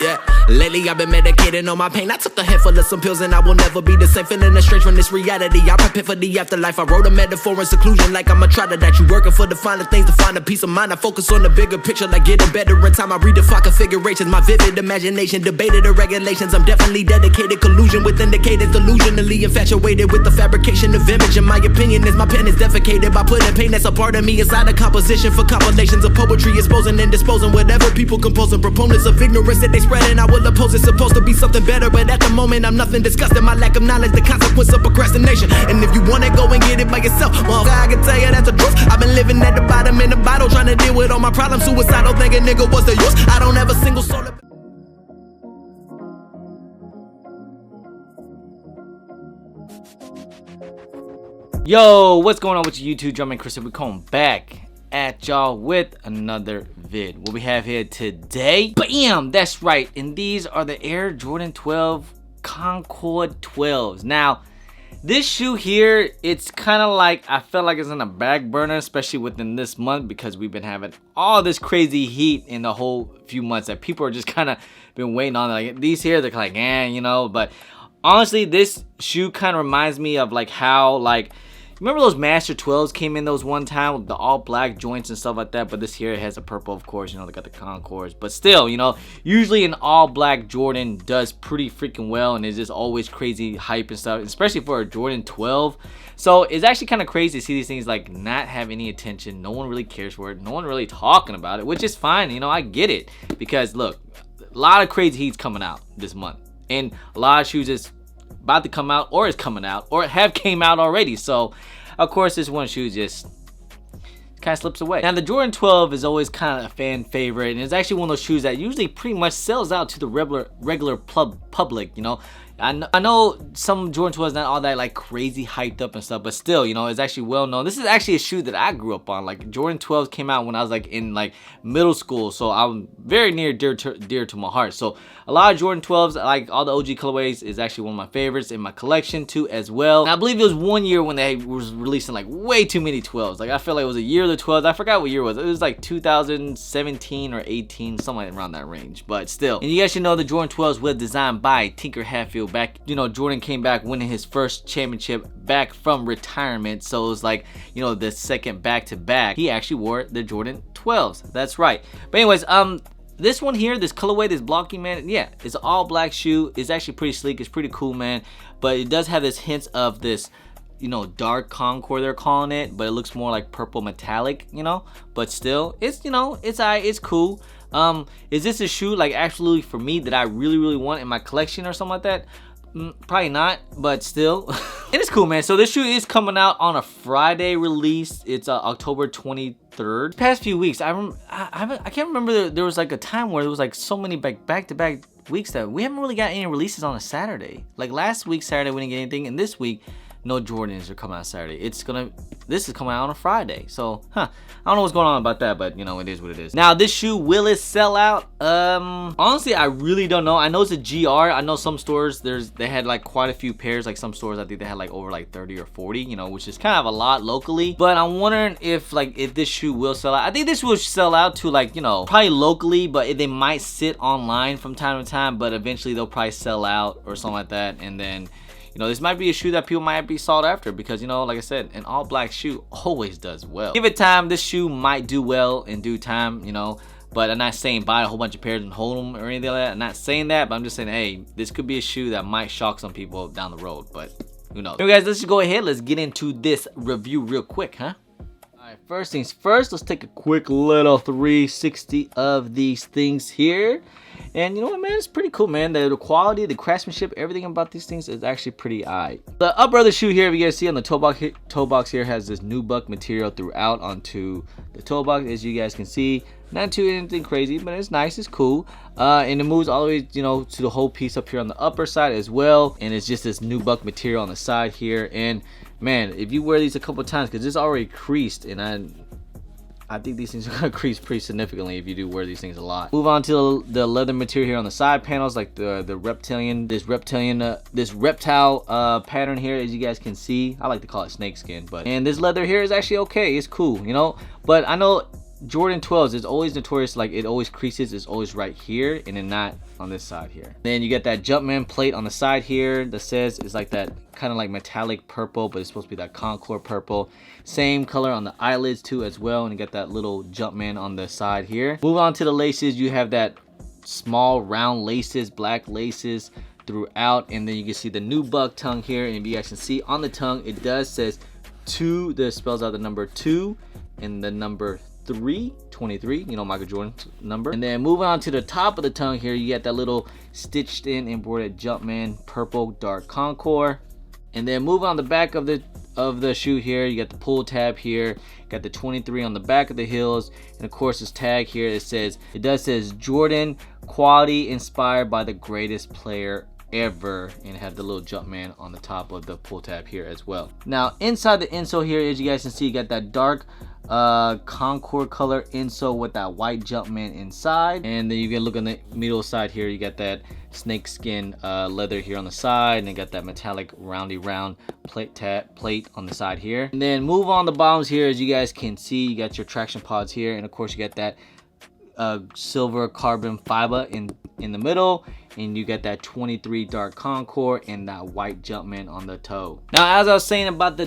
Yeah, lately I've been medicating on my pain. I took a handful of some pills and I will never be the same. Feeling estranged from this reality. I prepare for the afterlife. I wrote a metaphor in seclusion like I'm a trotter that you working for the finer things to find a peace of mind. I focus on the bigger picture like getting better in time. I redefine configurations, my vivid imagination debated the regulations. I'm definitely dedicated, collusion within the cadence, delusionally infatuated with the fabrication of image. In my opinion, is my pen is defecated by putting pain that's a part of me inside a composition for compilations of poetry, exposing and disposing whatever people composing. Proponents of ignorance that they spreading, I will oppose. It's supposed to be something better, but at the moment I'm nothing disgusting. My lack of knowledge, the consequence of procrastination. And if you want it, go and get it by yourself. Well, I can tell you that's the truth. I've been living at the bottom in the bottle, trying to deal with all my problems. Suicidal, thinking nigga, what's the use? I don't have a single soul. Yo, what's going on with you YouTube? Drumming Chris, and we're coming back at y'all with another vid. What we have here today, bam, that's right, and these are the Air Jordan 12 Concord 12s. Now this shoe here, it's kind of like, I feel like it's in a back burner, especially within this month, because we've been having all this crazy heat in the whole few months that people are just kind of been waiting on. Like these here, they're like, you know. But honestly, this shoe kind of reminds me of like how, like, remember those Master 12s came in those one time with the all black joints and stuff like that? But this here, it has a purple, of course, you know, they got the Concords. But still, you know, usually an all black Jordan does pretty freaking well, and it's just always crazy hype and stuff, especially for a Jordan 12. So it's actually kind of crazy to see these things like not have any attention. No one really cares for it. No one really talking about it, which is fine. You know, I get it, because look, a lot of crazy heat's coming out this month, and a lot of shoes is about to come out, or is coming out, or have came out already. So of course this one shoe just kind of slips away. Now the Jordan 12 is always kind of a fan favorite, and it's actually one of those shoes that usually pretty much sells out to the regular public, you know. I know some Jordan 12 is not all that like crazy hyped up and stuff, but still, you know, it's actually well known. This is actually a shoe that I grew up on. Like Jordan 12 came out when I was like in like middle school, so I'm very dear to my heart. So a lot of Jordan 12s, like all the OG colorways, is actually one of my favorites in my collection too as well. And I believe it was one year when they was releasing like way too many 12s. Like I feel like it was a year of the 12s. I forgot what year it was. It was like 2017 or 18, something around that range. But still, and you guys should know the Jordan 12s were designed by Tinker Hatfield. Back, you know, Jordan came back winning his first championship back from retirement, so it was like, you know, the second back-to-back he actually wore the Jordan 12s. That's right. But anyways, this one here, this colorway, this blocky, man, yeah, it's an all black shoe. It's actually pretty sleek. It's pretty cool, man. But it does have this hints of this, you know, dark Concord they're calling it, but it looks more like purple metallic, you know. But still, it's, you know, it's cool. Is this a shoe like absolutely for me that I really want in my collection or something like that? Probably not, but still it is cool, man. So this shoe is coming out on a Friday release. It's October 23rd. Past few weeks, I can't remember, there was like a time where there was like so many back-to-back weeks that we haven't really got any releases on a Saturday. Like last week Saturday we didn't get anything, and this week no Jordans are coming out Saturday. This is coming out on a Friday. So, I don't know what's going on about that, but you know, it is what it is. Now, this shoe, will it sell out? Honestly, I really don't know. I know it's a GR. I know some stores, they had like quite a few pairs. Like some stores, I think they had like over like 30 or 40, you know, which is kind of a lot locally. But I'm wondering if this shoe will sell out. I think this will sell out to like, you know, probably locally, but they might sit online from time to time, but eventually they'll probably sell out or something like that. And then, you know, this might be a shoe that people might be sought after, because, you know, like I said, an all black shoe always does well. Give it time, this shoe might do well in due time, you know. But I'm not saying buy a whole bunch of pairs and hold them or anything like that. I'm not saying that, but I'm just saying, hey, this could be a shoe that might shock some people down the road, but who knows. Anyway, guys, let's just go ahead. Let's get into this review real quick, huh? Alright, first things first, let's take a quick little 360 of these things here. And you know what, man, it's pretty cool, man. The quality, the craftsmanship, everything about these things is actually pretty aight. The upper of the shoe here, if you guys see on the toe box here, has this nubuck material throughout onto the toe box, as you guys can see. Not too anything crazy, but it's nice, it's cool. And it moves all the way, you know, to the whole piece up here on the upper side as well. And it's just this nubuck material on the side here. And man, if you wear these a couple times, because it's already creased, and I think these things are gonna crease pretty significantly if you do wear these things a lot. Move on to the leather material here on the side panels, like the reptile pattern here, as you guys can see. I like to call it snake skin, and this leather here is actually okay. It's cool, you know. But I know Jordan 12s is always notorious, like it always creases, it's always right here and then not on this side here. Then you get that Jumpman plate on the side here that says it's like that kind of like metallic purple, but it's supposed to be that Concord purple. Same color on the eyelids too as well, and you get that little Jumpman on the side here. Move on to the laces, you have that small round laces, black laces throughout, and then you can see the new buck tongue here, and if you guys can see on the tongue, it does says 2, that spells out the number 2 and the number 23, you know, Michael Jordan's number. And then moving on to the top of the tongue here, you get that little stitched in embroidered Jumpman purple dark Concord. And then moving on the back of the shoe here, you got the pull tab here, got the 23 on the back of the heels, and of course this tag here, it does says Jordan, quality inspired by the greatest player ever, and have the little Jumpman on the top of the pull tab here as well. Now inside the insole here, as you guys can see, you got that dark Concord color insole with that white Jumpman inside, and then you can look on the middle side here, you got that snake skin leather here on the side, and you got that metallic round plate on the side here. And then move on the bottoms here, as you guys can see, you got your traction pods here, and of course you got that silver carbon fiber in the middle, and you get that 23 dark Concord and that white Jumpman on the toe. Now, as I was saying about the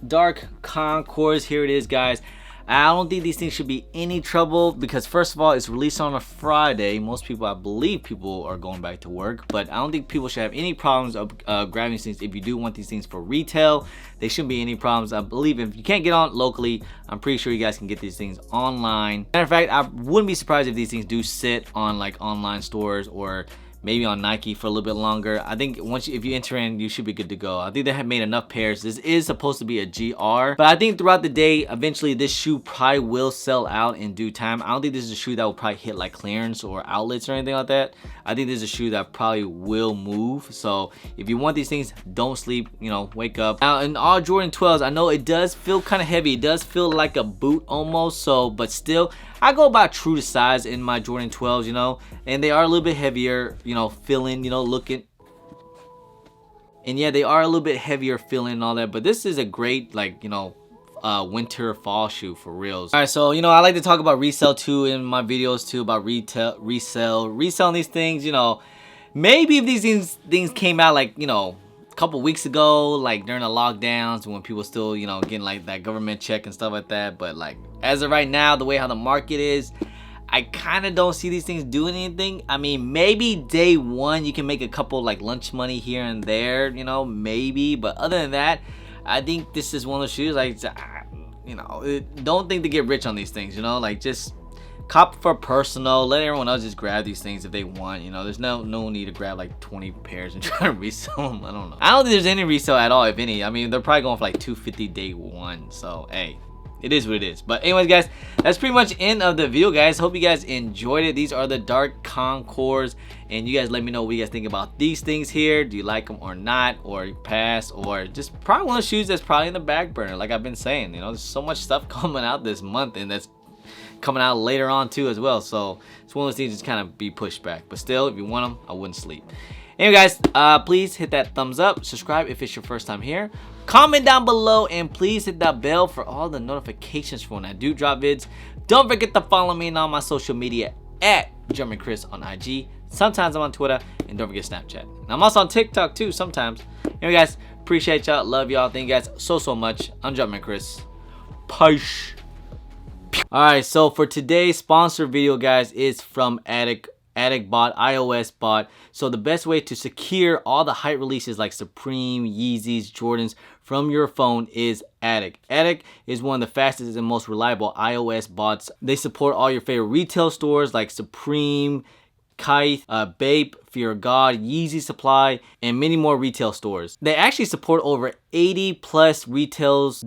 dark Concords, here it is, guys. I don't think these things should be any trouble, because first of all, it's released on a Friday. Most people, I believe people are going back to work, but I don't think people should have any problems of grabbing these things. If you do want these things for retail, they shouldn't be any problems. I believe if you can't get on locally, I'm pretty sure you guys can get these things online. Matter of fact, I wouldn't be surprised if these things do sit on like online stores or maybe on Nike for a little bit longer. I think if you enter in, you should be good to go. I think they have made enough pairs. This is supposed to be a GR, but I think throughout the day, eventually this shoe probably will sell out in due time. I don't think this is a shoe that will probably hit like clearance or outlets or anything like that. I think this is a shoe that probably will move. So if you want these things, don't sleep, you know, wake up. Now in all Jordan 12s, I know it does feel kind of heavy. It does feel like a boot almost, so, but still, I go about true to size in my Jordan 12s, you know, and they are a little bit heavier, you know, feeling, you know, looking. And yeah, they are a little bit heavier feeling and all that, but this is a great, like, you know, winter fall shoe for reals. All right, so, you know, I like to talk about resale too in my videos too, about reselling these things, you know. Maybe if these things came out like, you know, a couple weeks ago, like during the lockdowns when people still, you know, getting like that government check and stuff like that, but like as of right now, the way how the market is, I kind of don't see these things doing anything. I mean, maybe day one you can make a couple like lunch money here and there, you know, maybe, but other than that, I think this is one of those shoes, like, you know, don't think to get rich on these things, you know, like just cop for personal, let everyone else just grab these things if they want, you know. There's no need to grab like 20 pairs and try to resell them. I don't know. I don't think there's any resale at all, if any. I mean, they're probably going for like $250 day one, so hey, it is what it is. But anyways, guys, that's pretty much end of the video, guys. Hope you guys enjoyed it. These are the dark Concords, and you guys let me know what you guys think about these things here. Do you like them or not, or pass, or just probably one of the shoes that's probably in the back burner, like I've been saying. You know, there's so much stuff coming out this month, and that's coming out later on too as well, so it's one of those things that's kind of be pushed back, but still, if you want them, I wouldn't sleep. Anyway, guys, please hit that thumbs up, subscribe if it's your first time here, comment down below, and please hit that bell for all the notifications for when I do drop vids. Don't forget to follow me on all my social media at German Chris on IG. Sometimes I'm on Twitter, and don't forget Snapchat. And I'm also on TikTok too sometimes. Anyway, guys, appreciate y'all, love y'all, thank you guys so much. I'm German Chris. Peace. Alright, so for today's sponsor video, guys, is from Attic Bot, iOS Bot. So the best way to secure all the hype releases like Supreme, Yeezys, Jordans from your phone is Attic. Attic is one of the fastest and most reliable iOS bots. They support all your favorite retail stores like Supreme, Kite, Bape, Fear of God, Yeezy Supply, and many more retail stores. They actually support over 80 plus retails.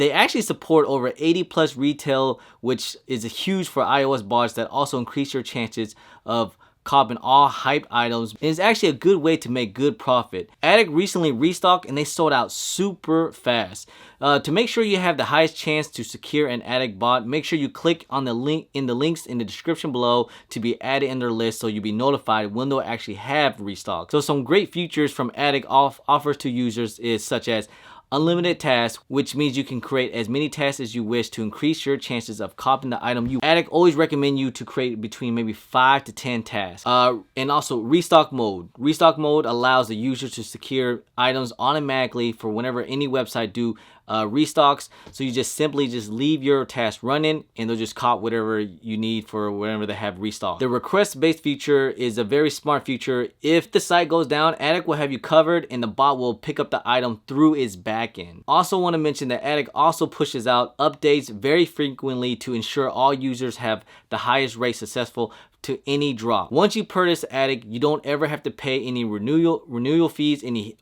Which is huge for iOS bots that also increase your chances of copping all hyped items. It's actually a good way to make good profit. Attic recently restocked and they sold out super fast. To make sure you have the highest chance to secure an Attic bot, make sure you click on the link in the links in the description below to be added in their list so you'll be notified when they'll actually have restock. So some great features from Attic offers to users is such as unlimited tasks, which means you can create as many tasks as you wish to increase your chances of copying the item. Attic always recommend you to create between maybe 5 to 10 tasks. And also restock mode. Restock mode allows the user to secure items automatically for whenever any website do restocks. So you just simply leave your task running and they'll just cop whatever you need for whenever they have restock. The request based feature is a very smart feature. If the site goes down, Attic will have you covered and the bot will pick up the item through its backend. Also want to mention that Attic also pushes out updates very frequently to ensure all users have the highest rate successful to any drop. Once you purchase Attic, you don't ever have to pay any renewal fees, any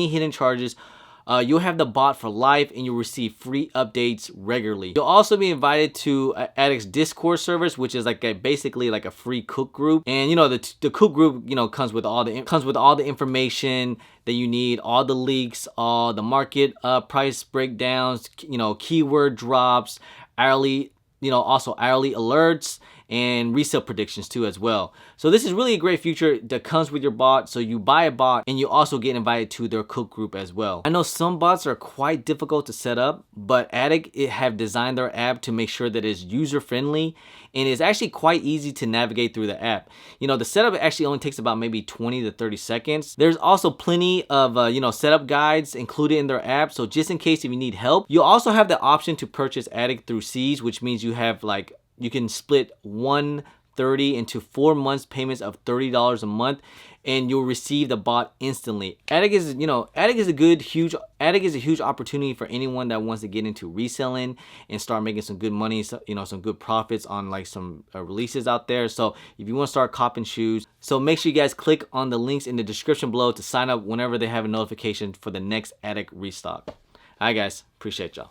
hidden charges. You'll have the bot for life and you'll receive free updates regularly. You'll also be invited to Attic's Discord servers, which is basically like a free cook group. And you know the cook group comes with all the information that you need, all the leaks, all the market price breakdowns, keyword drops, hourly alerts, and resale predictions too as well. So this is really a great feature that comes with your bot. So you buy a bot and you also get invited to their cook group as well. I know some bots are quite difficult to set up, but Attic have designed their app to make sure that it's user friendly and it's actually quite easy to navigate through the app. The setup actually only takes about maybe 20 to 30 seconds. There's also plenty of setup guides included in their app. So just in case if you need help, you'll also have the option to purchase Attic through Seeds, which means you have you can split 130 into 4 months payments of $30 a month and you'll receive the bot instantly. Attic is a huge opportunity for anyone that wants to get into reselling and start making some good money, some good profits on some releases out there. So if you want to start copping shoes, so make sure you guys click on the links in the description below to sign up whenever they have a notification for the next Attic restock. Alright guys, appreciate y'all.